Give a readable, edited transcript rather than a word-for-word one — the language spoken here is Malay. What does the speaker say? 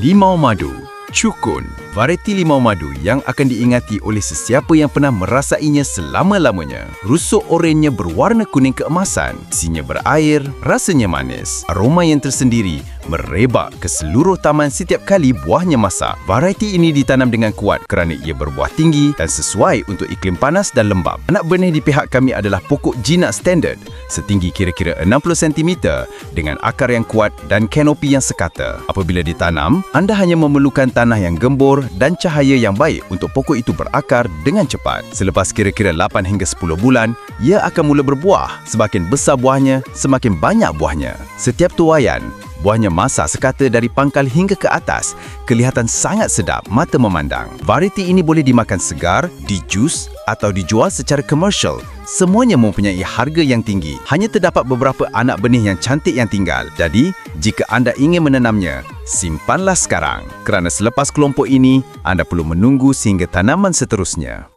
Limau madu, cukun, varieti limau madu yang akan diingati oleh sesiapa yang pernah merasainya selama-lamanya. Rusuk orennya berwarna kuning keemasan, isinya berair, rasanya manis, aroma yang tersendiri merebak ke seluruh taman setiap kali buahnya masak. Varieti ini ditanam dengan kuat kerana ia berbuah tinggi dan sesuai untuk iklim panas dan lembap. Anak benih di pihak kami adalah pokok jinak standard, setinggi kira-kira 60 cm dengan akar yang kuat dan kanopi yang sekata. Apabila ditanam, anda hanya memerlukan tanah yang gembur dan cahaya yang baik untuk pokok itu berakar dengan cepat. Selepas kira-kira 8 hingga 10 bulan, ia akan mula berbuah. Semakin besar buahnya, semakin banyak buahnya. Setiap tuaian, buahnya masak sekata dari pangkal hingga ke atas, kelihatan sangat sedap mata memandang. Varieti ini boleh dimakan segar, dijus atau dijual secara komersial. Semuanya mempunyai harga yang tinggi. Hanya terdapat beberapa anak benih yang cantik yang tinggal. Jadi, jika anda ingin menanamnya, simpanlah sekarang. Kerana selepas kelompok ini, anda perlu menunggu sehingga tanaman seterusnya.